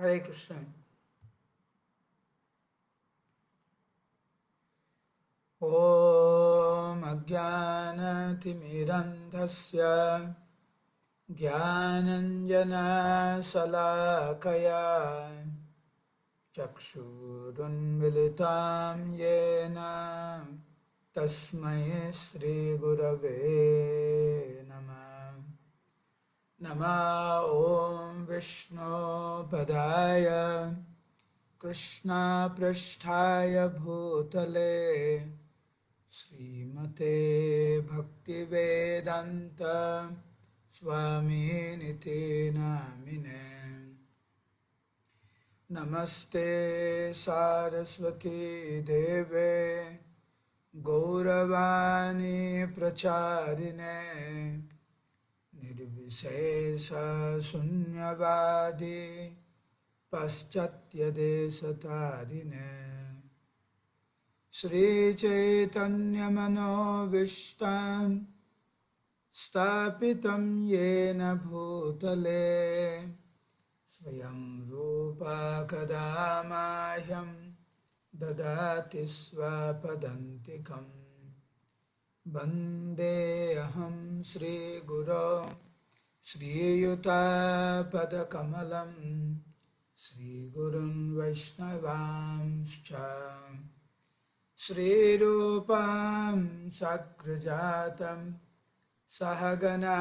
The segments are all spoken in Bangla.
हरे कृष्ण। ॐ अज्ञानतिमिरन्धस्य ज्ञानञ्जनशलाकया चक्षुरुन्मिलितं येन तस्मै श्रीगुरवे नमः। नमः ॐ विष्णुपदाय कृष्णपृष्ठाय भूतले श्रीमते भक्तिवेदान्त स्वामिनिति नामिने। नमस्ते सारस्वती देवे गौरवाणी प्रचारिणे निर्विशेष शून्यवादी पाश्चात्यदेशतारिणे श्रीचैतन्यमनोभीष्टं स्थापितं येन भूतले स्वयं रूपा कदा मह्यं ददाति स्वपदान्तिकं। वन्देऽहं श्रीगुरो श्रीयुतापदकमलं श्रीगुरुन् वैष्णवांश्च श्रीरूपं साग्रजातं सहगना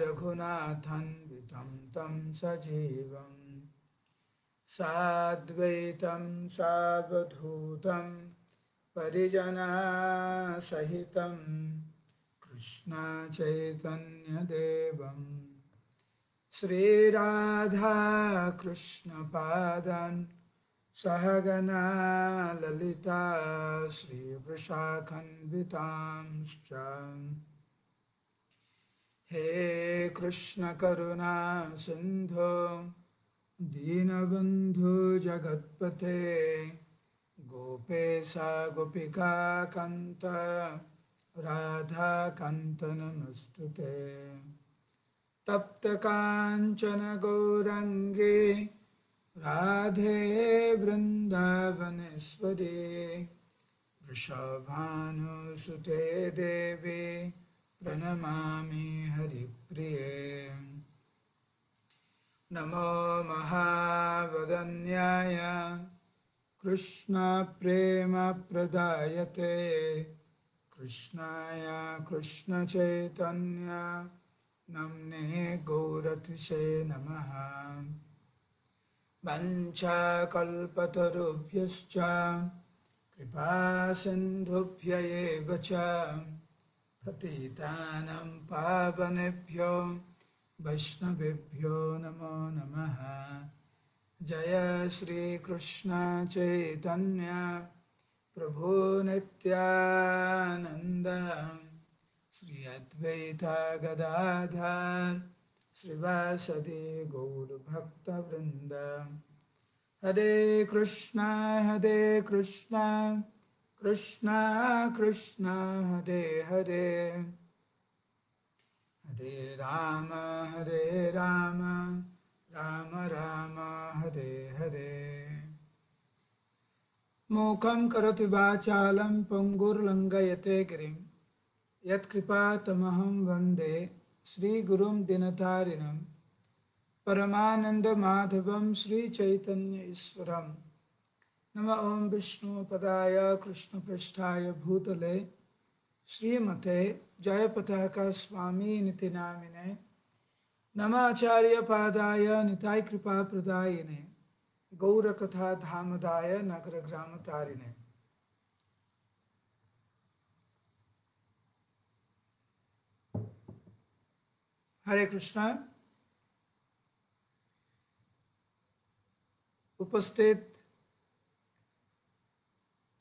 रघुनाथान्वितं तं सजीवं साद्वैतं सावधूतं परिजनसहितं कृष्ण चैतन्यदेवं श्रीराधा कृष्णपादान् सहगना ललिता श्रीवृषाखन्वितांश्च। हे कृष्ण करुणा सिन्धो दीनबन्धु जगत्पते गोपेश गोपिका कान्त राधा कान्त नमस्तुते। तप्त काञ्चन गौराङ्गी राधे वृन्दावनेश्वरी वृषभानुसुते देवी प्रणमामि हरिप्रिये। नमो महावदन्याय कृष्णप्रेमप्रदायते कृष्णाय कृष्णचैतन्य नाम्ने गौरतिसे नमः। वञ्चाकल्पतरुभ्यश्च कृपासिन्धुभ्य एव च पतितानां पावनेभ्यो वैष्णवेभ्यो नमो नमः। जय श्रीकृष्ण चैतन्य प्रभु नित्यानन्द श्री अद्वैत गदाधर श्रीवासदि गौरभक्तवृन्द। हरे कृष्णा कृष्णा कृष्णा हरे हरे हरे राम राम राम हरे हरे। मूकं करोति वाचालं पङ्गुर्लङ्घयते गिरिं यत्कृपातमहं वन्दे श्रीगुरुं दीनतारिणं परमानन्दमाधवं श्रीचैतन्य ईश्वरं। नमः ॐ विष्णुपदाय कृष्णपृष्ठाय भूतले श्रीमते जयपताका स्वामिनिति नामिने। नमाचार्यपादाय निताय कृपाप्रदायिने गौरकथा धामदाय नगरग्रामतारिणे। हरे कृष्णा। उपस्थित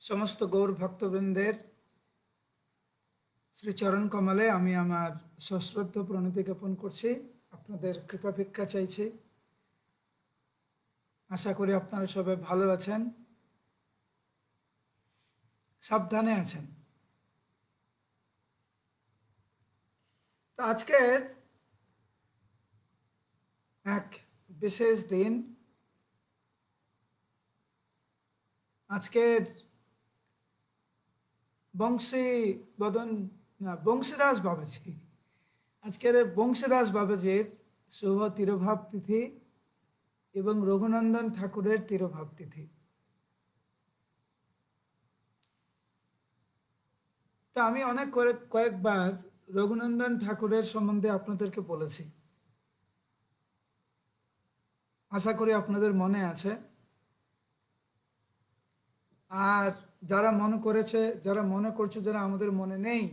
समस्त गौर भक्तवृंदेर श्री चरण कमले आमी आमार सश्रद्ध प्रणति ज्ञापन करছি। আপনাদের কৃপা ভিক্ষা চাইছি। আশা করি আপনারা সবাই ভালো আছেন, সাবধানে আছেন। তো আজকের এক বিশেষ দিন, আজকের বংশীদাস বাবাজি, আজকের বংশীদাস বাবাজির শুভ তিরোভাব তিথি এবং রঘুনন্দন ঠাকুরের তিরোভাব তিথি। তা আমি কয়েকবার রঘুনন্দন ঠাকুরের সম্বন্ধে আপনাদেরকে বলেছি, আশা করি আপনাদের মনে আছে। আর যারা মনে করছে যারা আমাদের মনে নেই,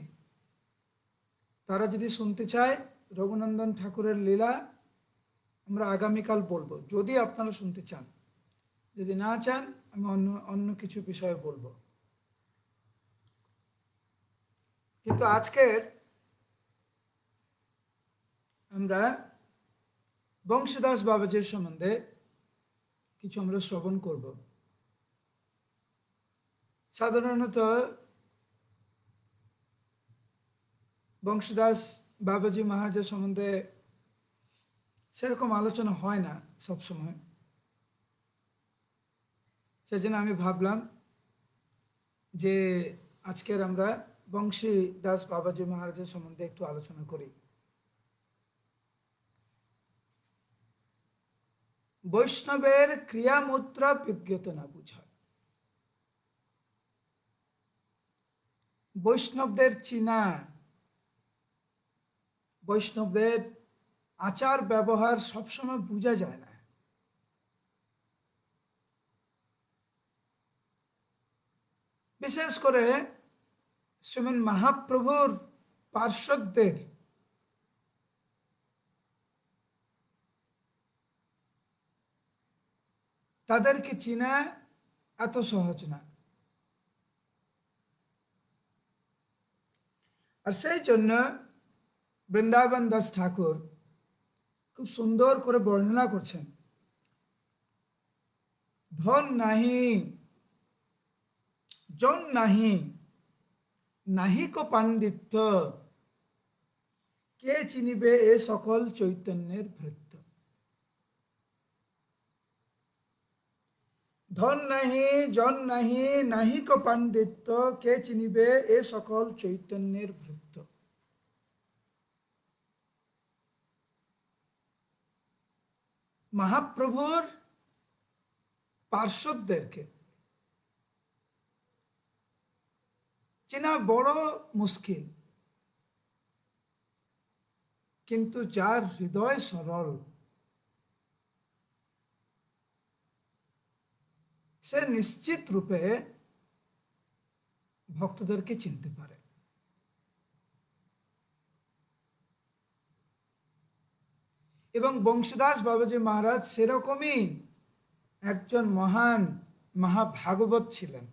তারা যদি শুনতে চায় রঘুনন্দন ঠাকুরের লীলা, আমরা আগামীকাল বলবো, যদি আপনারা শুনতে চান। যদি না চান, আমি অন্য কিছু বিষয়ে বলবো। কিন্তু আজকের আমরা বংশীদাস বাবাজির সম্বন্ধে কিছু আমরা শ্রবণ করব। সাধারণত বংশীদাস বাবাজি মহারাজের সম্বন্ধে সেরকম আলোচনা হয় না সবসময়, সেজন্য আমি ভাবলাম যে আজকের আমরা বংশীদাস বাবাজি মহারাজের সম্বন্ধে একটু আলোচনা করি। বৈষ্ণবের ক্রিয়ামুদ্রা বিজ্ঞত না বুঝায়। বৈষ্ণবদের চিনা, বৈষ্ণবদের আচার ব্যবহার সবসময় বোঝা যায় না। বিশেষ করে শ্রীমন মহাপ্রভুর পার্শ্বদের তাদেরকে চিনা এত সহজ না। আর সেই জন্য বৃন্দাবন দাস ঠাকুর খুব সুন্দর করে বর্ণনা করছেন, ধন নাহি জন নাহি নাহি কো পাণ্ডিত্য, কে চিনিবে এ সকল চৈতন্যের ভৃত্য। ধন নাহি জন নাহি নাহি কো পাণ্ডিত্য, কে চিনিবে এ সকল চৈতন্যের ভৃত্য। মহাপ্রভুর পার্শ্বদেরকে চেনা বড় মুশকিল, কিন্তু যার হৃদয় সরল, সে নিশ্চিত রূপে ভক্তদেরকে চিনতে পারে। এবং বংশীদাস বাবাজি মহারাজ সেরকমই একজন মহান মহাভাগবত ছিলেন,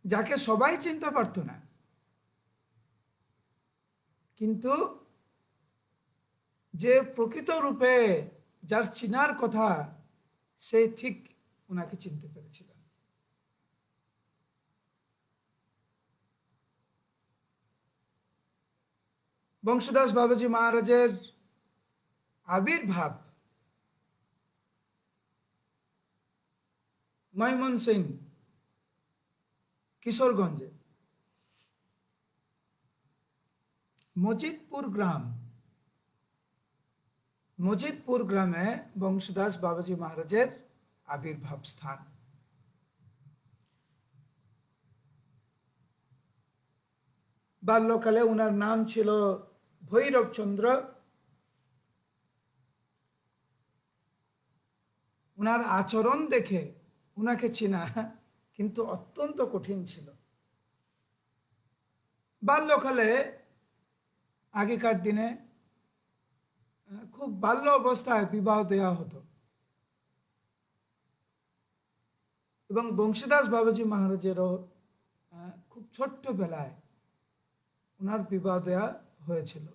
যাকে সবাই চিনতে পারত না, কিন্তু যে প্রকৃত রূপে যার চিনার কথা, সে ঠিক ওনাকে চিনতে পেরেছিলেন। বংশীদাস বাবাজি মহারাজের আবির্ভাব ময়মনসিং, কিশোরগঞ্জে মজিদপুর গ্রামে বংশীদাস বাবাজি মহারাজের আবির্ভাব স্থান। বাল্যকালে উনার নাম ছিল ভৈরবচন্দ্র। উনার আচরণ দেখে উনাকে চেনা কিন্তু অত্যন্ত কঠিন ছিল। বাল্যকালে আগেকার দিনে খুব বাল্য অবস্থায় বিবাহ দেওয়া হতো, এবং বংশীদাস বাবাজি মহারাজেরও খুব ছোট্ট বেলায় ওনার বিবাহ দেওয়া হয়েছিল।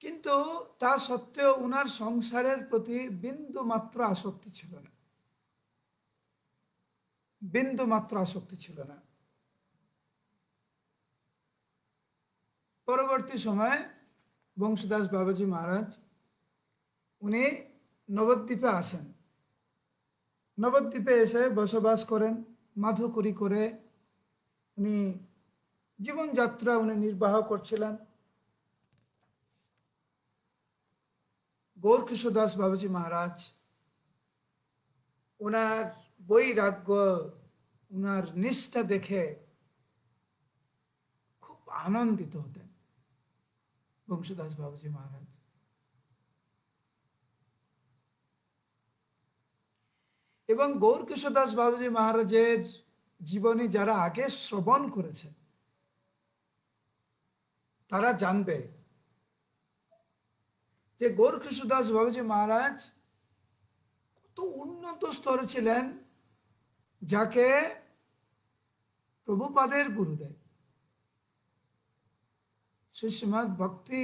কিন্তু তা সত্ত্বেও ওনার সংসারের প্রতি বিন্দু মাত্র আসক্তি ছিল না, বিন্দু মাত্র আসক্তি ছিল না। পরবর্তী সময়ে বংশীদাস বাবাজি মহারাজ উনি নবদ্বীপে আসেন। নবদ্বীপে এসে বসবাস করেন, মাধুকরী করে উনি জীবনযাত্রা উনি নির্বাহ করছিলেন। গৌরকিশোর দাস বাবাজি মহারাজ ওনার বৈরাগ্য, ওনার নিষ্ঠা দেখে খুব আনন্দিত হতেন বংশীদাস বাবাজি মহারাজ। এবং গৌরকিশোর দাস বাবাজি মহারাজের জীবনী যারা আগে শ্রবণ করেছে তারা জানবে যে গৌরকিশোর দাস বাবাজি মহারাজ কত উন্নত স্তরে ছিলেন, যাকে প্রভুপাদের গুরুদেব শ্রীমৎ ভক্তি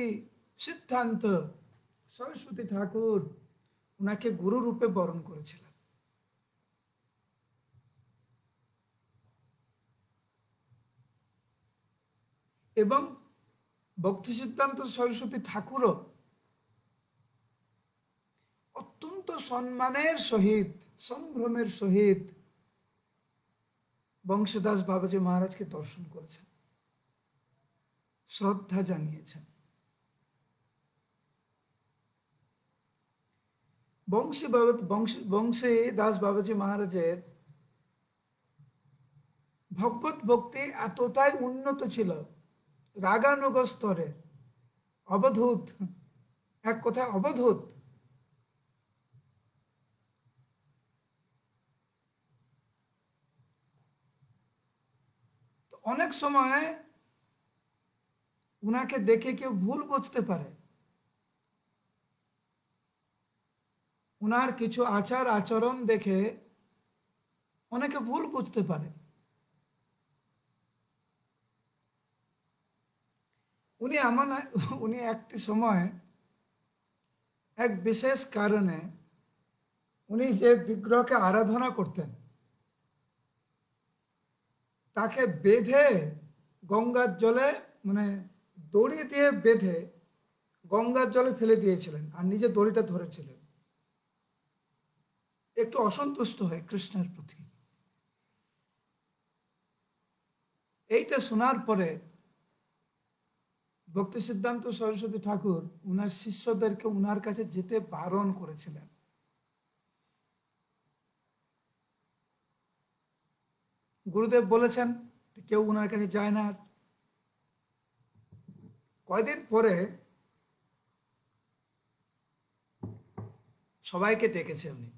সিদ্ধান্ত সরস্বতী ঠাকুর উনাকে গুরু রূপে বরণ করেছিলেন। এবং ভক্তি সিদ্ধান্ত সরস্বতী ঠাকুরও অত্যন্ত সম্মানের সহিত, সম্ভ্রমের সহিত বংশীদাস বাবাজি মহারাজকে দর্শন করেছেন, শ্রদ্ধা জানিয়েছেন। বংশী দাস বাবাজি মহারাজের ভগবত ভক্তি এতটাই উন্নত ছিল, রাগানুগ স্তরে, অবধূত, এক কথায় অবধূত। অনেক সময় উনাকে দেখে কেউ ভুল বুঝতে পারে, উনার কিছু আচার আচরণ দেখে অনেকে ভুল বুঝতে পারে। উনি একটি সময় এক বিশেষ কারণে উনি যে বিগ্রহকে আরাধনা করতেন তাকে বেঁধে গঙ্গার জলে, মানে দড়ি দিয়ে বেঁধে গঙ্গার জলে ফেলে দিয়েছিলেন আর নিজে দড়িটা ধরেছিলেন, একটু অসন্তুষ্ট হয় কৃষ্ণের প্রতি। এইটা শোনার পরে ভক্তি সিদ্ধান্ত সরস্বতী ঠাকুর উনার শিষ্যদেরকে উনার কাছে যেতে বারণ করেছিলেন। গুরুদেব বলেছেন কেউ উনার কাছে যায় না। কয়দিন পরে সবাইকে ডেকেছে উনি,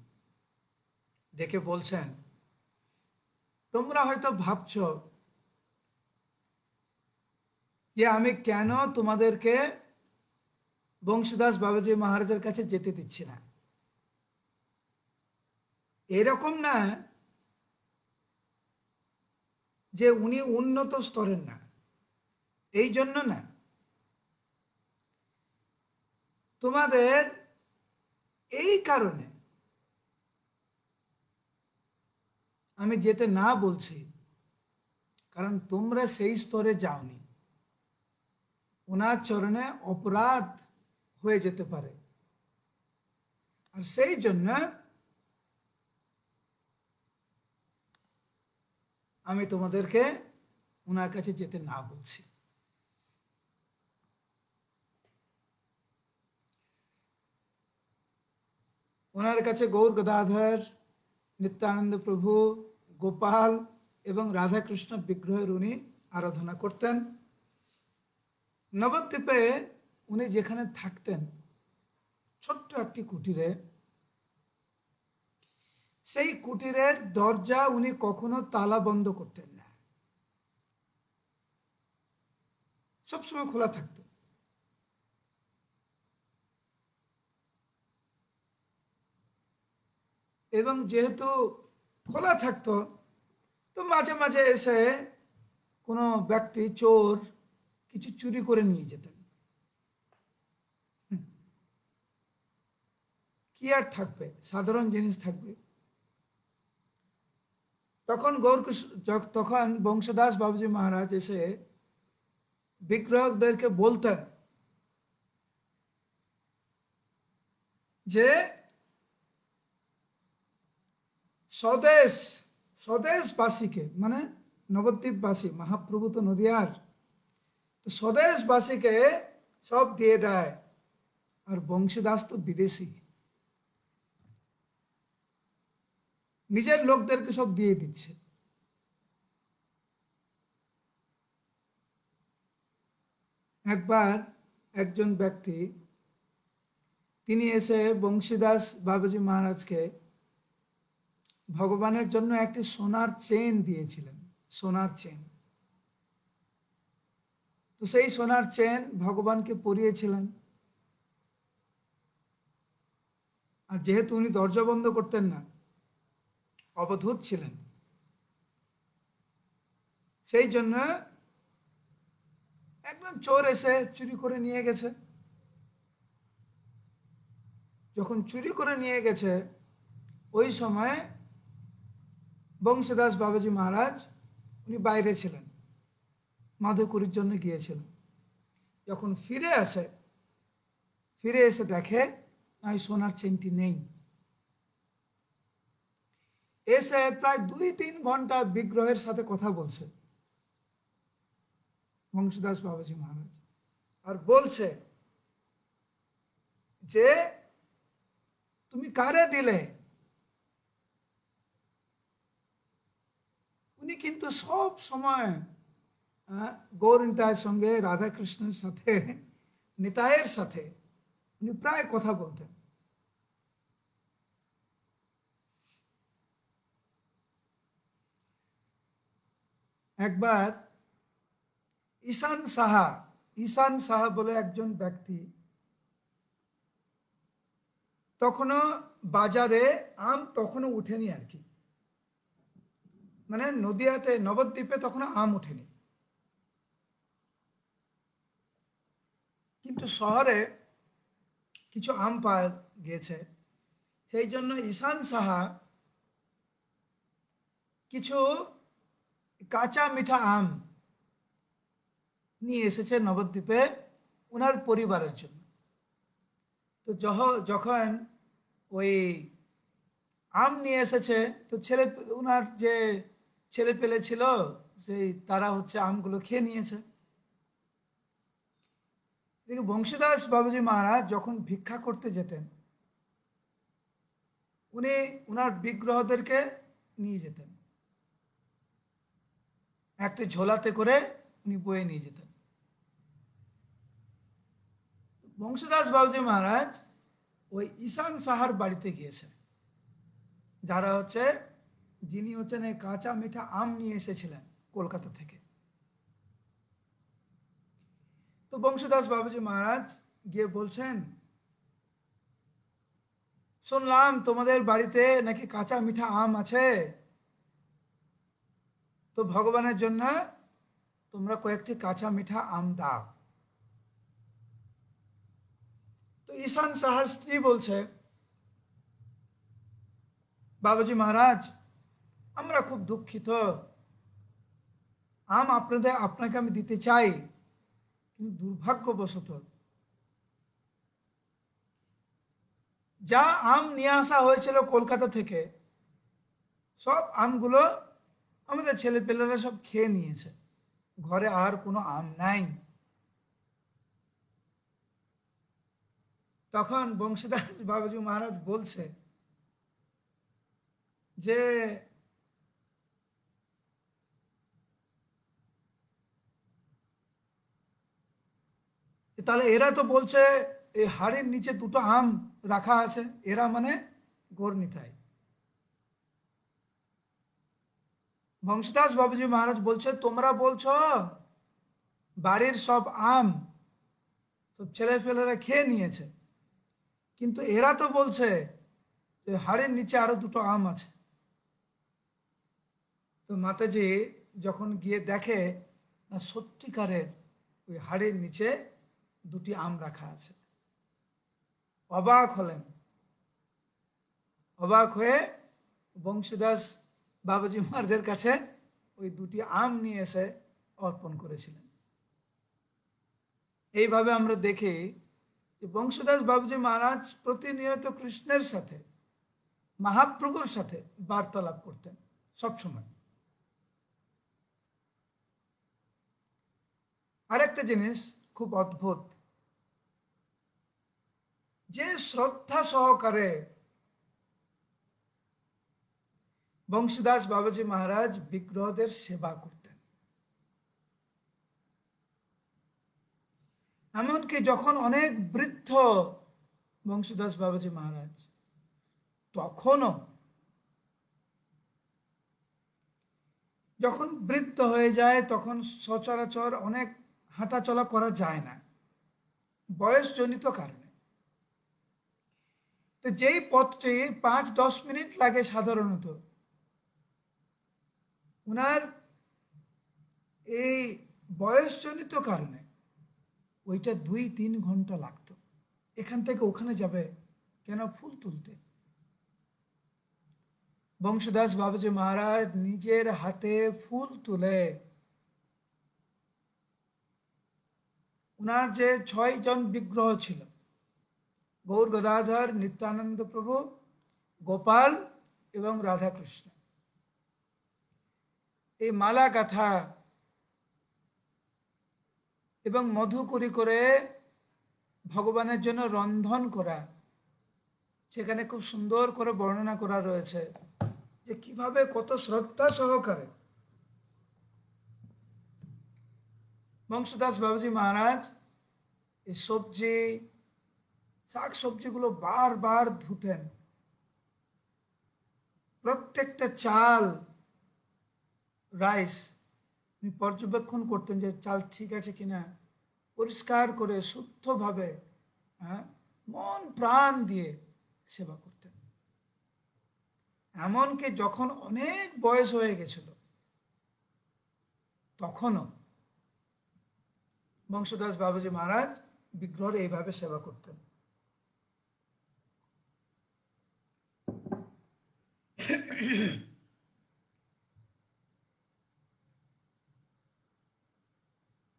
ডেকে বলছেন তোমরা হয়তো ভাবছ যে আমি কেন তোমাদেরকে বংশীদাস বাবাজি মহারাজের কাছে যেতে দিচ্ছি না। এরকম না যে উনি উন্নত স্তরের না, এই জন্য না, তোমাদের এই কারণে আমি যেতে না বলছি, কারণ তোমরা সেই স্তরে যাওনি, ওনার চরণে অপরাধ হয়ে যেতে পারে, আর সেই জন্য আমি তোমাদেরকে ওনার কাছে যেতে না বলছি। ওনার কাছে গৌর গদাধর, নিত্যানন্দ প্রভু, গোপাল এবং রাধাকৃষ্ণ বিগ্রহের উনি আরাধনা করতেন। নবদ্বীপে উনি যেখানে থাকতেন ছোট্ট একটি কুটিরে, সেই কুটিরের দরজা উনি কখনো তালা বন্ধ করতেন না, সবসময় খোলা থাকত। এবং যেহেতু খোলা থাকতো তো মাঝে মাঝে এসে কোনো ব্যক্তি, চোর কিছু চুরি করে নিয়ে যেতেন। কি আর থাকবে, সাধারণ জিনিস থাকবে। তখন বংশদাস বাবুজি মহারাজ এসে বিগ্রহদেরকে বলতেন যে স্বদেশ, স্বদেশবাসীকে মানে নবদ্বীপবাসী, মহাপ্রভু তো নদিয়ার, তো স্বদেশবাসীকে সব দিয়ে দেয়। আর বংশীদাস তো বিদেশি, নিজের লোকদেরকে সব দিয়ে দিচ্ছে। একবার একজন ব্যক্তি তিনি এসে বংশীদাস বাবাজি মহারাজকে ভগবানের জন্য একটি সোনার চেন দিয়েছিলেন, সোনার চেন। তো সেই সোনার চেন ভগবানকে পরিয়েছিলেন। আর যেহেতু উনি দরজা বন্ধ করতেন না, অবধূত ছিলেন, সেই জন্য একজন চোর এসে চুরি করে নিয়ে গেছে। যখন চুরি করে নিয়ে গেছে, ওই সময় বংশীদাস বাবাজি মহারাজ উনি বাইরে ছিলেন, মাধুকরীর জন্য গিয়েছিলেন। যখন ফিরে এসে দেখে ওই সোনার চেনটি নেই। এসে প্রায় 2-3 ঘন্টা বিগ্রহের সাথে কথা বলছে বংশীদাস বাবাজি মহারাজ, আর বলছে যে তুমি কারে দিলে? উনি কিন্তু সব সময় গৌর নিতাইয়ের সঙ্গে, রাধা কৃষ্ণের সাথে, নিতাইয়ের সাথে উনি প্রায় কথা বলতেন। একবার ঈশান সাহা বলে একজন ব্যক্তি, তখনও বাজারে আম তখনও উঠেনি আর কি, মানে নদিয়াতে নবদ্বীপে তখনও আম উঠেনি, কিন্তু শহরে কিছু আম পাওয়া গিয়েছে। সেই জন্য ঈশান সাহা কিছু কাঁচা মিঠা আম নিয়ে এসেছে নবদ্বীপে ওনার পরিবারের জন্য। তো যখন ওই আম নিয়ে এসেছে, তো ওনার যে ছেলে পেলে ছিল, সেই তারা হচ্ছে আমগুলো খেয়ে নিয়েছে। দেখি বংশীদাস বাবাজি মহারাজ যখন ভিক্ষা করতে যেতেন, উনি ওনার বিগ্রহদেরকে নিয়ে যেতেন, একটি ঝোলাতে করে উনি বয়ে নিয়ে যেতেন। বংশীদাস বাবাজি মহারাজ ওই ঈশান সাহার বাড়িতে গিয়েছে, যারা হচ্ছে যিনি হচ্ছেন এই কাঁচা মিঠা আম নিয়ে এসেছিলেন কলকাতা থেকে। তো বংশীদাস বাবাজি মহারাজ গিয়ে বলছেন, শুনলাম তোমাদের বাড়িতে নাকি কাঁচা মিঠা আম আছে, তো ভগবানের জন্য তোমরা কয়েকটি কাঁচা মিঠা আম দাও। তো ঈশান সাহার স্ত্রী বলছে, বাবাজি মহারাজ আমরা খুব দুঃখিত, আম আপনাকে আমি দিতে চাই, কিন্তু দুর্ভাগ্যবশত যা আম নিয়ে আসা হয়েছিল কলকাতা থেকে, সব আমগুলো আমাদের ছেলেপেলেরা সব খেয়ে নিয়েছে, ঘরে আর কোনো আম নাই। তখন বংশীদাস বাবাজি মহারাজ বলছে যে তাহলে এরা তো বলছে এই হাড়ির নিচে দুটো আম রাখা আছে, এরা মানে গৌর নিতাই। বংশীদাস বাবাজি মহারাজ বলছে, তোমরা বলছো বাড়ির সব আম সব ছেলে ফেলেরা খেয়ে নিয়েছে, কিন্তু এরা তো বলছে যে হাড়ির নিচে আরো দুটো আম আছে। তো মাতাজি যখন গিয়ে দেখে না সত্যিকারের ওই হাড়ির নিচে দুটি আম রাখা আছে, অবাক হলেন। অবাক হয়ে বংশীদাস বাবাজি মহারাজের কাছে ওই দুটি আম নিয়ে এসে অর্পণ করেছিলেন। এইভাবে আমরা দেখি যে বংশীদাস বাবাজি মহারাজ প্রতিনিয়ত কৃষ্ণের সাথে, মহাপ্রভুর সাথে বার্তালাপ করতেন সবসময়। আরেকটা জিনিস খুব অদ্ভুত, যে শ্রদ্ধা সহকারে বংশীদাস বাবাজি মহারাজ বিগ্রহদের সেবা করতেন। এমনকি যখন অনেক বৃদ্ধ বংশীদাস বাবাজি মহারাজ, তখনও যখন বৃদ্ধ হয়ে যায় তখন সচরাচর অনেক হাঁটাচলা করা যায় না বয়সজনিত কারণে। তো যেই পথটি 5-10 মিনিট লাগে সাধারণত, উনার এই বয়সজনিত কারণে ওইটা 2-3 ঘন্টা লাগতো। এখান থেকে ওখানে যাবে কেন? ফুল তুলতে। বংশীদাস বাবাজি মহারাজ নিজের হাতে ফুল তুলে উনার যে 6 জন বিগ্রহ ছিল, গৌর গদাধর, নিত্যানন্দ প্রভু, গোপাল এবং রাধাকৃষ্ণ, এই মালা গাথা এবং মধুকরি করে ভগবানের জন্য রন্ধন করা, সেখানে খুব সুন্দর করে বর্ণনা করা রয়েছে যে কিভাবে কত শ্রদ্ধা সহকারে বংশীদাস বাবাজি মহারাজ এই সবজি, শাক সবজিগুলো বারবার ধুতেন। প্রত্যেকটা চাল, রাইস পর্যবেক্ষণ করতেন যে চাল ঠিক আছে কিনা, পরিষ্কার করে শুদ্ধভাবে মন প্রাণ দিয়ে সেবা করতেন। এমনকি যখন অনেক বয়স হয়ে গেছিল তখনও বংশীদাস বাবাজি মহারাজ বিগ্রহের এইভাবে সেবা করতেন।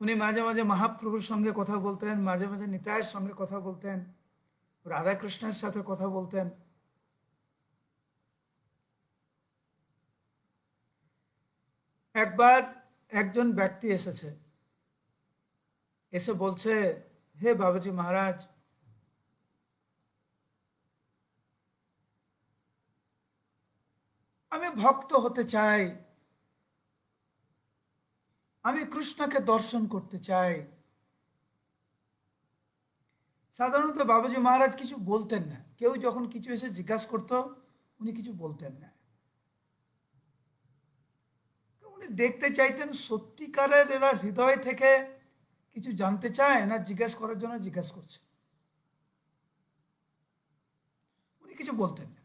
উনি মাঝে মাঝে মহাপ্রভুর সঙ্গে কথা বলতেন, মাঝে মাঝে নিতাইয়ের সঙ্গে কথা বলতেন, রাধাকৃষ্ণের সাথে কথা বলতেন। একবার একজন ব্যক্তি এসেছে, এসে বলছে, হে বাবাজি মহারাজ, আমি ভক্ত হতে চাই, আমি কৃষ্ণকে দর্শন করতে চাই। সাধারণত বাবাজি মহারাজ কিছু বলতেন না। কেউ যখন কিছু এসে জিজ্ঞাসা করতো উনি কিছু বলতেন না। উনি দেখতে চাইতেন সত্যিকারের এরা হৃদয় থেকে কিছু জানতে চায় না জিজ্ঞাসা করার জন্য জিজ্ঞাসা করছে। উনি কিছু বলতেন না।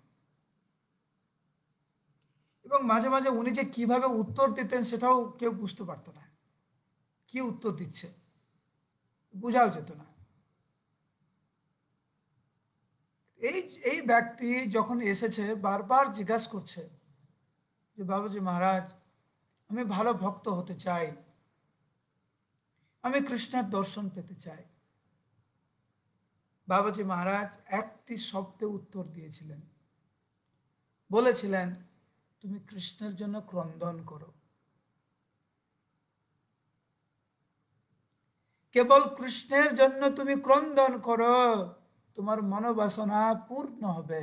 এবং মাঝে মাঝে উনি যে কিভাবে উত্তর দিতেন সেটাও কেউ বুঝতে পারতো না, কি উত্তর দিচ্ছে বোঝাও যেত না। এই ব্যক্তি যখন এসেছে বারবার জিজ্ঞাসা করছে যে বাবাজি মহারাজ, আমি ভালো ভক্ত হতে চাই, আমি কৃষ্ণের দর্শন পেতে চাই। বাবাজি মহারাজ একটি শব্দে উত্তর দিয়েছিলেন, বলেছিলেন, তুমি কৃষ্ণের জন্য ক্রন্দন করো। কেবল কৃষ্ণের জন্য তুমি ক্রন্দন করো, তোমার মনোবাসনা পূর্ণ হবে।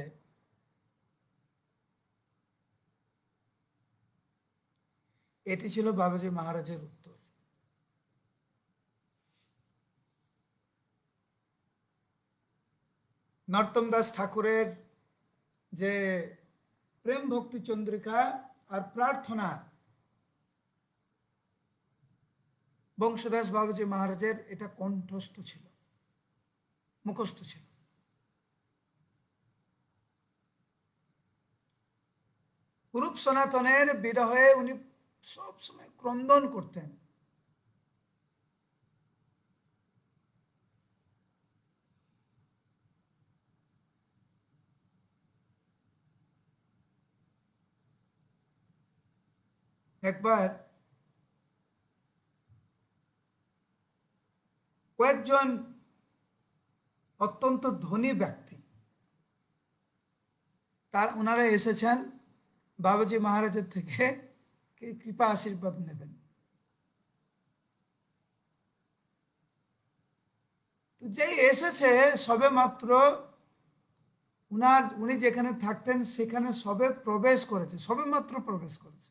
এটি ছিল বাবাজি মহারাজের উত্তর। নরোত্তম দাস ঠাকুরের যে প্রেম ভক্তি চন্দ্রিকা আর প্রার্থনা, বংশীদাস বাবাজি মহারাজের এটা কণ্ঠস্থ ছিল, মুখস্থ ছিল। রূপ সনাতনের বিরহে উনি সবসময় ক্রন্দন করতেন। একবার কয়েকজন অত্যন্ত ধনী ব্যক্তি ওনারা এসেছেন বাবাজি মহারাজের থেকে কৃপা আশীর্বাদ নেবেন। তো যেই এসেছে সবে মাত্র উনি যেখানে থাকতেন সেখানে সবে প্রবেশ করেছে, সবে মাত্র প্রবেশ করেছে,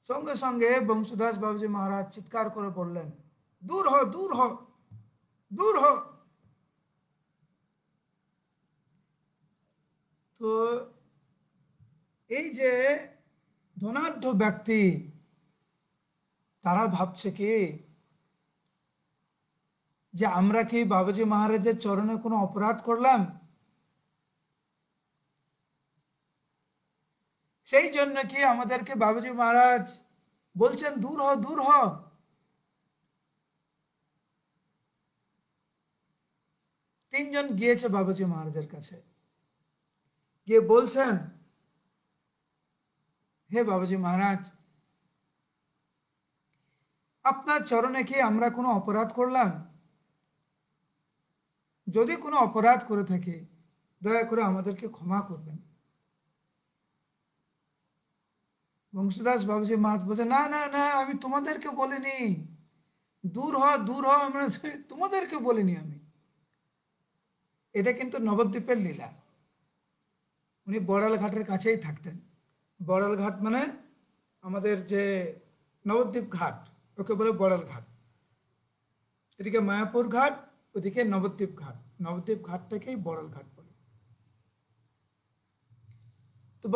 সঙ্গে সঙ্গে বংশীদাস বাবুজি মহারাজ চিৎকার করে বললেন, দূর হ, দূর হ, দূর হ। তো এই যে ধনাঢ্য ব্যক্তি, তারা ভাবছে কি যে আমরা কি বাবাজি মহারাজের চরণে কোনো অপরাধ করলাম? সেই জন্য কি আমাদেরকে বাবাজি মহারাজ বলছেন দূর হ, দূর হ? তিনজন গিয়েছে বাবাজি মহারাজের কাছে, গিয়ে বলছেন, হে বাবাজি মহারাজ, আপনার চরণে কি আমরা কোনো অপরাধ করলাম? যদি কোনো অপরাধ করে থাকি দয়া করে আমাদেরকে ক্ষমা করবেন। বংশীদাস বাবুজি মহারাজ বলছে, না না না, আমি তোমাদেরকে বলিনি, দূর হ, দূর হ, আমরা তোমাদেরকে বলিনি আমি। এটা কিন্তু নবদ্বীপের লীলা। উনি বড়াল ঘাটের কাছেই থাকতেন। বড়াল ঘাট মানে আমাদের যে নবদ্বীপ ঘাট, ওকে বলে বড়াল ঘাট। এদিকে মায়াপুর ঘাট, ওদিকে নবদ্বীপ ঘাট, নবদ্বীপ ঘাটটাকেই বড়াল ঘাট বলে। তো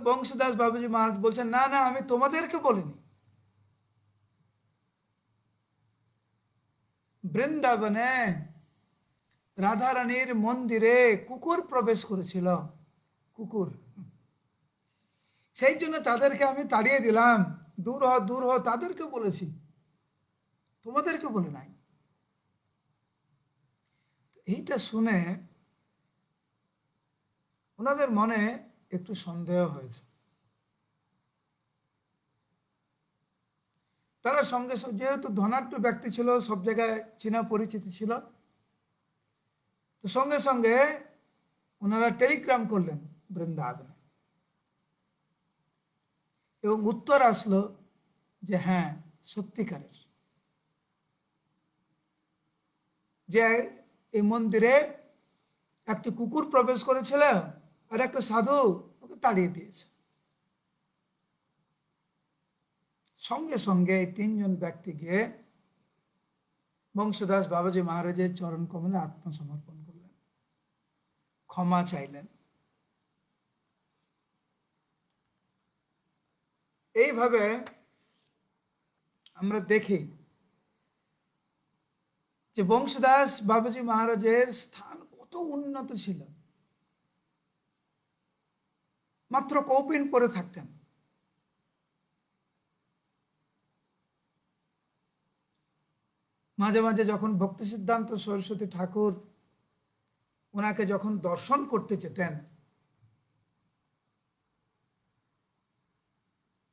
বংশীদাস বাবুজি মহারাজ বলছেন, না না, আমি তোমাদেরকে বলিনি। বৃন্দাবনে রাধারানীর মন্দিরে কুকুর প্রবেশ করেছিল, কুকুর, সেই জন্য তাদেরকে আমি তাড়িয়ে দিলাম, দূর হ, দূর হ, তাদেরকে বলেছি, তোমাদেরকে বলে নাই। এইটা শুনে ওনাদের মনে একটু সন্দেহ হয়েছে। তারা সঙ্গে সঙ্গে, যেহেতু ধনাঢ্য ব্যক্তি ছিল, সব জায়গায় চেনা পরিচিতি ছিল, তো সঙ্গে সঙ্গে ওনারা টেলিগ্রাম করলেন বৃন্দাবনে, এবং উত্তর আসলো যে হ্যাঁ, সত্যিকারের যে এই মন্দিরে একটি কুকুর প্রবেশ করেছিল আর একটা সাধু ওকে তাড়িয়ে দিয়েছে। সঙ্গে সঙ্গে এই তিনজন ব্যক্তি গিয়ে বংশীদাস বাবাজি মহারাজের চরণ কমলে আত্মসমর্পণ করলেন, ক্ষমা চাইলেন। এইভাবে আমরা দেখি যে বংশীদাস বাবাজি মহারাজের স্থান কত উন্নত ছিল। মাত্র কৌপিন পরে থাকতেন, মাঝে মাঝে যখন ভক্তি সিদ্ধান্ত সরস্বতী ঠাকুর ওনাকে যখন দর্শন করতে যেতেন,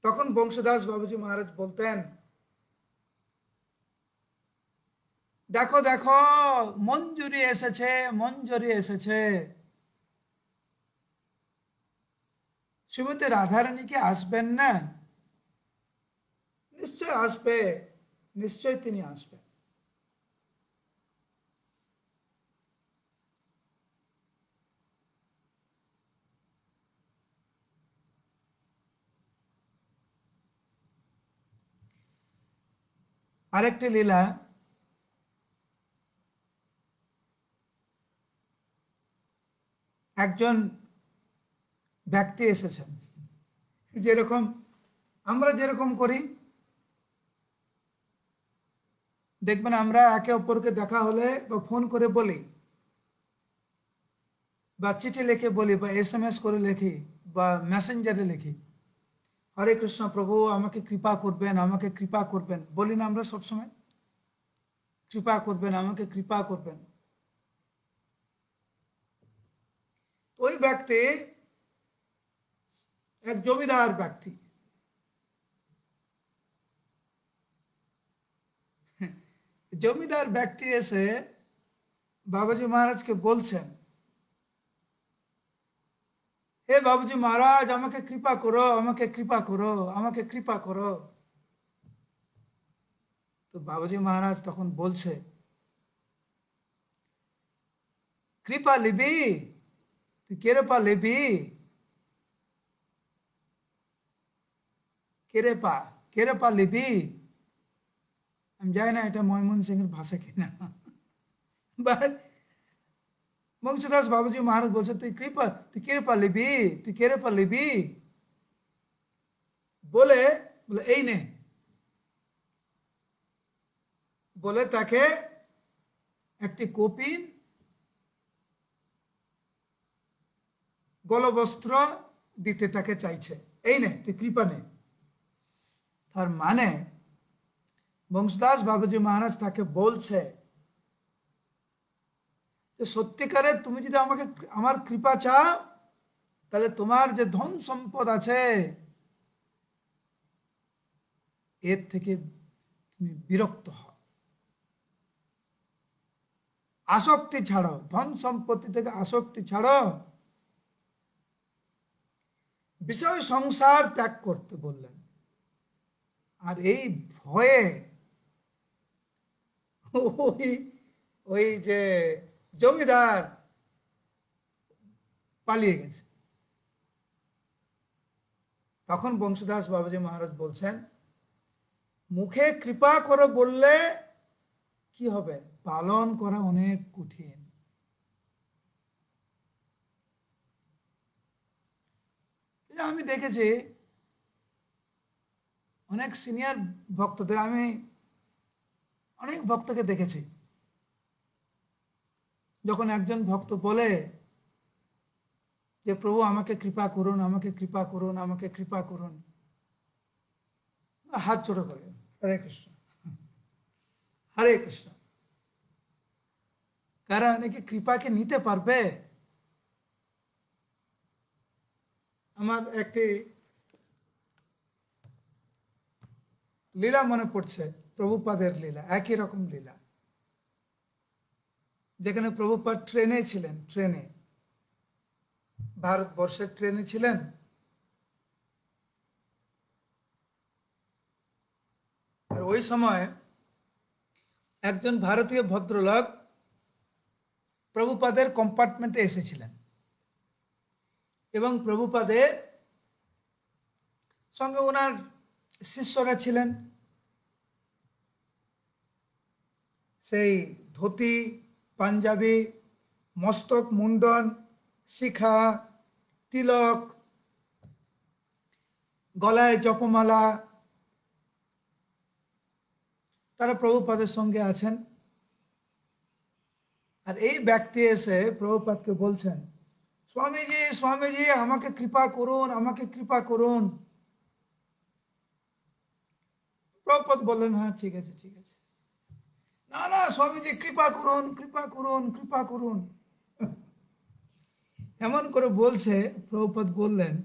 তখন বংশীদাস বাবুজি মহারাজ বলতেন, দেখো দেখো, মঞ্জুরি এসেছে, মঞ্জুরি এসেছে। শ্রীমতী রাধারানী কি আসবেন না? নিশ্চয় আসবে, নিশ্চয় তিনি আসবেন। আরেকটি লীলা, একজন ব্যক্তি এসেছেন, যেরকম আমরা যেরকম করি, দেখবেন আমরা একে অপরকে দেখা হলে বা ফোন করে বলি, বা চিঠি লিখে বলি, বা SMS করে লিখি, বা মেসেঞ্জারে লিখি, হরে কৃষ্ণ প্রভু আমাকে কৃপা করবেন, আমাকে কৃপা করবেন, বলি না আমরা সবসময়? কৃপা করবেন, আমাকে কৃপা করবেন। ওই ব্যক্তি এক জমিদার ব্যক্তি, জমিদার ব্যক্তি এসে বাবাজি মহারাজকে বলছেন হে বাবুজি মহারাজ, আমাকে কৃপা করো, আমাকে কৃপা করো, আমাকে কৃপা করো। তো বাবুজি মহারাজ তখন বলছে, কৃপা লিবি? তুই কেরেপা লিবি? কেরেপা, কেরেপা লিবি? আমি জানি না এটা ময়মনসিংহের ভাষা কিনা, বাট বংশীদাস বাবুজি মহারাজ বলছে, তুই কেরেপা লিবি? তুই কেরেপা লিবি? বলে বলে এই নে, বলে তাকে একটি কপিন, গলবস্ত্র দিতে তাকে চাইছে, এই নে তুই কৃপা নে। তার মানে বংশদাস বাবুজি মহারাজ তাকে বলছে যে সত্যিকারে তুমি যদি আমাকে আমার কৃপা চাও, তাহলে তোমার যে ধন সম্পদ আছে এর থেকে তুমি বিরক্ত হও, আসক্তি ছাড়ো, ধন সম্পত্তি থেকে আসক্তি ছাড়ো, বিষয় সংসার ত্যাগ করতে বললেন। আর এই ভয়ে ওই ওই যে জমিদার পালিয়ে গেছে। তখন বংশীদাস বাবুজি মহারাজ বলছেন, মুখে কৃপা করো বললে কি হবে, পালন করা অনেক কঠিন। আমি দেখেছি অনেক সিনিয়র ভক্তদের, আমি অনেক ভক্তকে দেখেছি, যখন একজন ভক্ত বলে যে প্রভু আমাকে কৃপা করুন, আমাকে কৃপা করুন, আমাকে কৃপা করুন, হাত ছোট করে হরে কৃষ্ণ, হরে কৃষ্ণ। কারা নাকি কৃপাকে নিতে পারবে? আমার একটি লীলা মনে পড়ছে, প্রভুপাদের লীলা, একই রকম লীলা, যেখানে প্রভুপাদ ট্রেনে ছিলেন, ট্রেনে, ভারতবর্ষের ট্রেনে ছিলেন। আর ওই সময় একজন ভারতীয় ভদ্রলোক প্রভুপাদের কম্পার্টমেন্টে এসেছিলেন এবং প্রভুপাদের সঙ্গে ওনার শিষ্যরা ছিলেন। সেই ধুতি, পাঞ্জাবি, মস্তক মুন্ডন, শিখা, তিলক, গলায় জপমালা, তারা প্রভুপাদের সঙ্গে আছেন। আর এই ব্যক্তি এসে প্রভুপাদকে বলছেন, স্বামীজি স্বামীজি আমাকে কৃপা করুন, আমাকে কৃপা করুন। প্রভুপাদ বললেন, হ্যাঁ ঠিক আছে ঠিক আছে, না না স্বামীজি কৃপা করুন, কৃপা করুন, কৃপা করুন, এমন করে বলছে। প্রভুপাদ বললেন,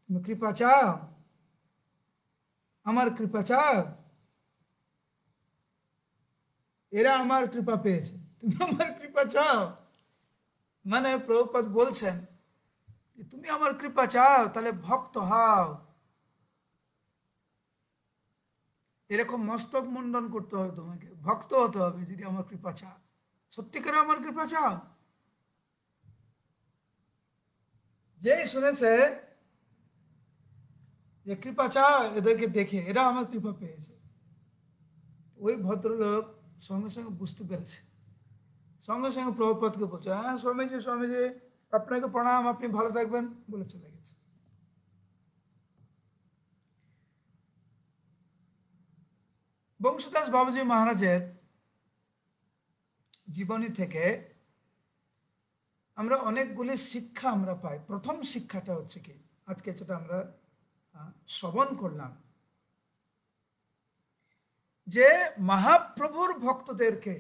তুমি কৃপা চাও, আমার কৃপা চাও? এরা আমার কৃপা পেয়েছে, তুমি আমার কৃপা চাও? মানে প্রভুপাদ বলছেন, তুমি আমার কৃপা চাও তাহলে ভক্ত হও, এরকম মস্তক মুন্ডন করতে হবে, তোমাকে ভক্ত হতে হবে যদি আমার কৃপা চাও, সত্যিকারে আমার কৃপা চাও। যেই শুনেছে যে কৃপা চাও, এদেরকে দেখে এরা আমার কৃপা পেয়েছে, ওই ভদ্রলোক সঙ্গে সঙ্গে বুঝতে পেরেছে, সঙ্গে সঙ্গে প্রভুপাদকে বলছে, হ্যাঁ স্বামীজি স্বামীজি আপনাকে প্রণাম, আপনি ভালো থাকবেন, বলে চলে গেছে। বংশীদাস বাবুজি মহারাজের জীবনী থেকে আমরা অনেকগুলি শিক্ষা আমরা পাই। প্রথম শিক্ষাটা হচ্ছে কি, আজকে যেটা আমরা শ্রবণ করলাম, যে মহাপ্রভুর ভক্তদেরকে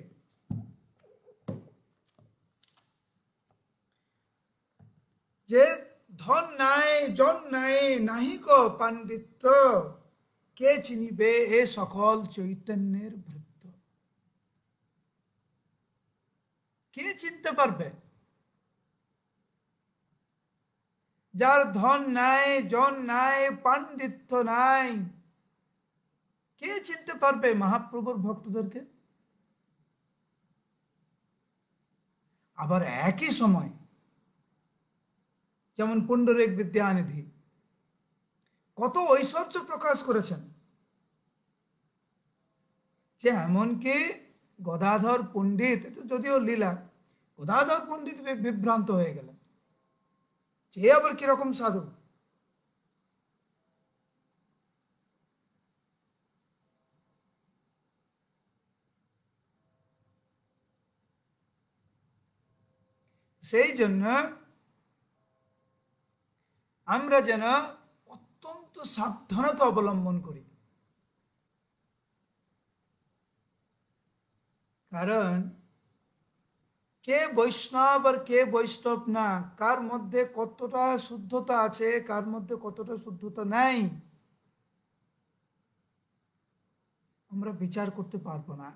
যে ধন নাই, জন নাই, নাহিক পাণ্ডিত্য, কে চিনিবে এ সকল চৈতন্যের ভৃত্য। কে চিনতে পারবে? যার ধন নাই, জন নাই, পাণ্ডিত্য নাই, কে চিনতে পারবে মহাপ্রভুর ভক্তদেরকে? আবার একই সময় যেমন পুণ্ডরিক বিদ্যানিধি কত ঐশ্বর্য প্রকাশ করেছেন, যে এমনকি গদাধর পণ্ডিত, যদিও লীলা, গদাধর পণ্ডিত বিভ্রান্ত হয়ে গেলেন, যে আবার কিরকম সাধু। সেই জন্য আমরা যেন অত্যন্ত সাবধানতা অবলম্বন করি, কারণ কে বৈষ্ণব আর কে বৈষ্ণব না, কার মধ্যে কতটা শুদ্ধতা আছে, কার মধ্যে কতটা শুদ্ধতা নাই, আমরা বিচার করতে পারবো না।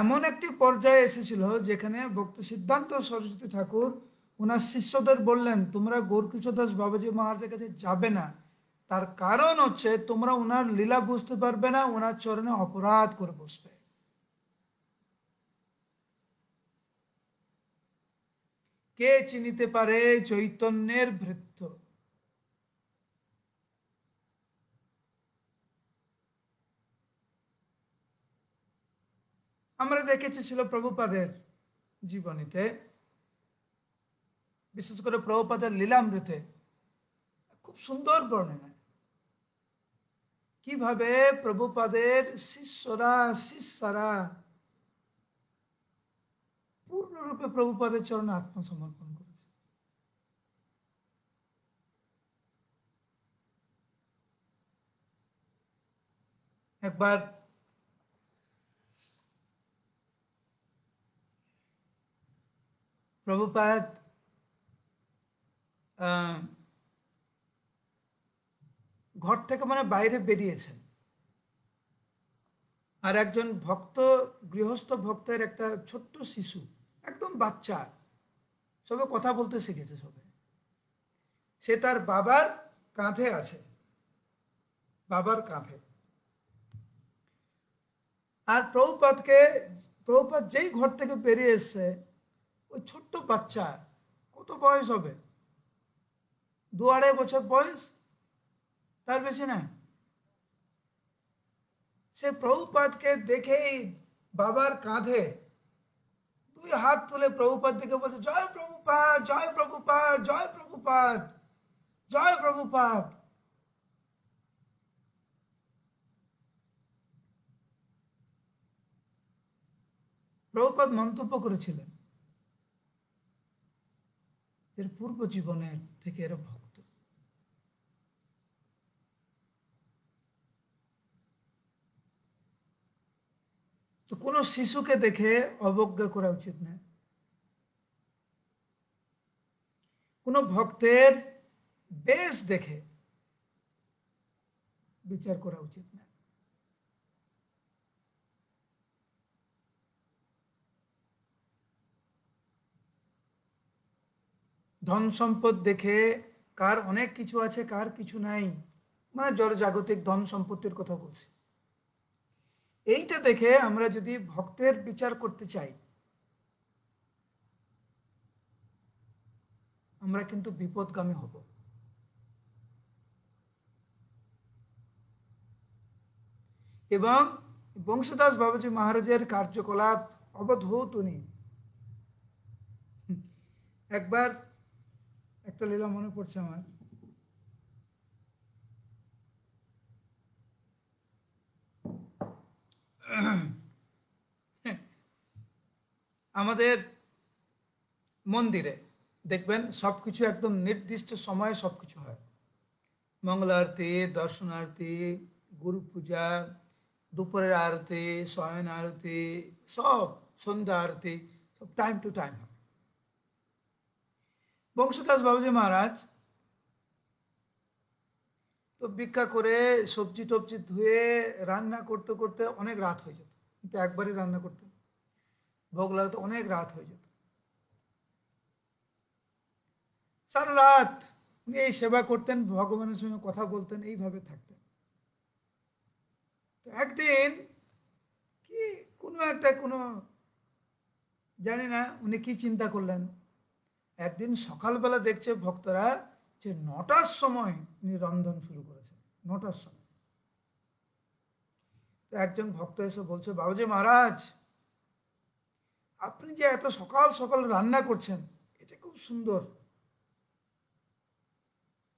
এমন একটি পর্যায়ে এসেছিল যেখানে ভক্ত সিদ্ধান্ত সরস্বতী ঠাকুর ওনার শিষ্যদের বললেন, তোমরা গৌরকিশোরদাস বাবাজি মহারাজের কাছে যাবে না, তার কারণ হচ্ছে তোমরা ওনার লীলা বুঝতে পারবে না, ওনার চরণে অপরাধ করে বসবে। কে চিনিতে পারে চৈতন্যের ভৃত্য? আমরা দেখেছি ছিল প্রভুপাদের জীবনীতে, বিশেষ করে প্রভুপাদের লীলামৃতে খুব সুন্দর বর্ণনা, কিভাবে প্রভুপাদের শিষ্যরা পূর্ণরূপে প্রভুপাদের চরণে আত্মসমর্পণ করেছে। একবার প্রভুপাদ ঘর থেকে বাইরে বেরিয়েছেন, আর একজন ভক্ত, গৃহস্থ ভক্তের একটা ছোট্ট শিশু, একদম বাচ্চা, সবে কথা বলতে শিখেছে সবে, সে তার বাবার কাঁধে আছে, বাবার কাঁধে। আর প্রভুপাদ যেই ঘর থেকে বেরিয়ে এসছে, ওই ছোট্ট বাচ্চা, কত বয়স হবে, 2-2.5 বছর বয়স, তার বেশি না, সে প্রভুপাদকে দেখেই বাবার কাঁধে 2 হাত তুলে প্রভুপাদ দিকে বলছে, জয় প্রভুপাদ, জয় প্রভুপাদ, জয় প্রভুপাদ, জয় প্রভুপাদ। প্রভুপাদ মন্তব্য করেছিলেন, এর পূর্ব জীবনের থেকে এরা ভক্ত। তো কোনো শিশুকে দেখে অবজ্ঞা করা উচিত না, কোনো ভক্তের বেশ দেখে বিচার করা উচিত না। ধন সম্পদ দেখে, কার অনেক কিছু আছে কার কিছু নাই, জড়জাগতিক ধন সম্পত্তির কথা বলছি, এইটা দেখে আমরা যদি ভক্তের বিচার করতে চাই, আমরা কিন্তু বিপদগামী হব। এবং বংশীদাস বাবাজি মহারাজের কার্যকলাপ অবধূত উনি। একবার একটা লীলা মনে পড়ছে আমার, আমাদের মন্দিরে দেখবেন সবকিছু একদম নির্দিষ্ট সময়ে সবকিছু হয়, মঙ্গল আরতি, দর্শনারতি, গুরু পূজা, দুপুরের আরতি, শয়ন আরতি, সব সন্ধ্যা আরতি, সব টাইম টু টাইম। বংশদাস বাবাজি মহারাজ তো ভিক্ষা করে সবজি টবজি ধুয়ে রান্না করতে করতে অনেক রাত হয়ে যেত, কিন্তু একবারই রান্না করতেন। ভোগ লাগাতে অনেক রাত হয়ে যেত। সারা রাত উনি এই সেবা করতেন, ভগবানের সঙ্গে কথা বলতেন, এইভাবে থাকতেন। তো একদিন কি কোনো জানি না উনি কি চিন্তা করলেন, একদিন সকালবেলা দেখছে ভক্তরা যে 9টার সময় উনি রন্ধন শুরু করেছেন, 9টার সময়। তো একজন ভক্ত এসে বলছে, বাবাজি মহারাজ, আপনি যে এত সকাল সকাল রান্না করছেন, এটা খুব সুন্দর,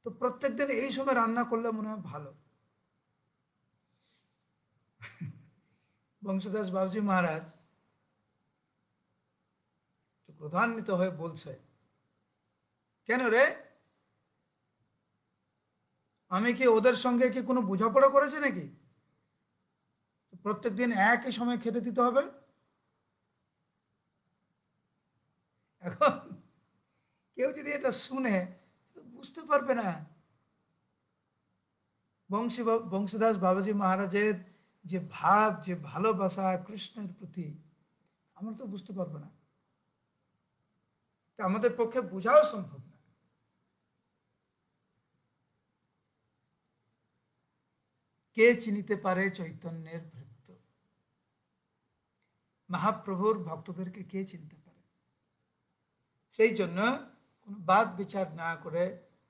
তো প্রত্যেকদিন এই সময় রান্না করলে মনে হয় ভালো। বংশীদাস বাবুজি মহারাজ ক্রোধান্বিত হয়ে বলছে, কেন রে, আমি কি ওদের সঙ্গে কি কোনো বোঝাপড়া করেছি নাকি, প্রত্যেকদিন একই সময় খেতে দিতে হবে? এখন কেউ যদি এটা শুনে তো বুঝতে পারবে না বংশীদাস বাবাজি মহারাজের যে ভাব, যে ভালোবাসা কৃষ্ণের প্রতি, আমরা তো বুঝতে পারবো না, এটা আমাদের পক্ষে বোঝাও সম্ভব না। কে চিনিতে পারে চৈতন্যের ভৃত্য? মহাপ্রভুর ভক্তদেরকে কে চিনতে পারে? সেই জন্য কোনো বাদ বিচার না করে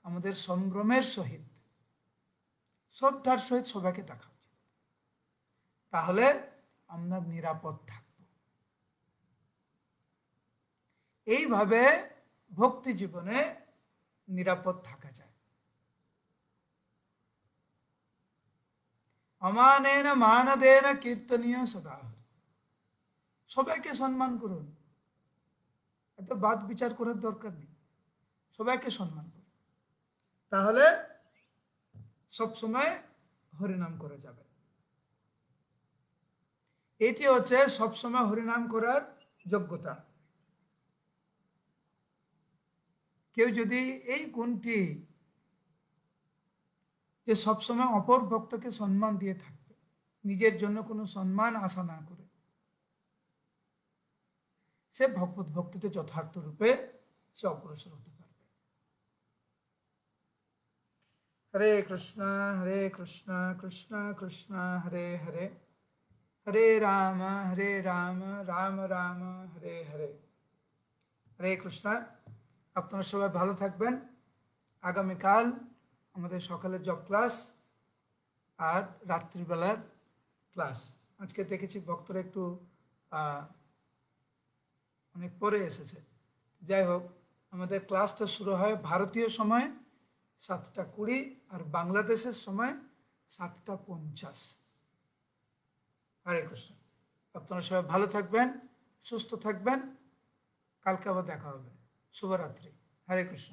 আমাদের সম্ভ্রমের সহিত, শ্রদ্ধার সহিত সবাইকে দেখা উচিত, তাহলে আমরা নিরাপদ থাকব। এইভাবে ভক্তি জীবনে নিরাপদ থাকা যায়। অমানেন মানদেন কীর্তনীয় সদা, সবাইকে সম্মান করুন, এত বাদ বিচার করার দরকার নেই, সবাইকে সম্মান করুন, তাহলে সবসময় হরিনাম করা যাবে। এটি হচ্ছে সবসময় হরিনাম করার যোগ্যতা। কেউ যদি এই গুণটি, যে সবসময় অপর ভক্তকে সম্মান দিয়ে থাকবে, নিজের জন্য কোনো সম্মান আশা না করে, সে ভক্তিতে যথার্থ রূপে সে অগ্রসর হতে পারবে। হরে কৃষ্ণ কৃষ্ণ কৃষ্ণ হরে হরে, হরে রাম রাম রাম হরে হরে। হরে কৃষ্ণ। আপনারা সবাই ভালো থাকবেন। আগামীকাল আমাদের সকালের জব ক্লাস আর রাত্রিবেলার ক্লাস। আজকে দেখেছি ভক্তরা একটু অনেক পরে এসেছে। যাই হোক, আমাদের ক্লাসটা শুরু হয় ভারতীয় সময় 7:20 আর বাংলাদেশের সময় 7:50। হরে কৃষ্ণ। আপনারা সবাই ভালো থাকবেন, সুস্থ থাকবেন। কালকে আবার দেখা হবে। শুভরাত্রি। হরে কৃষ্ণ।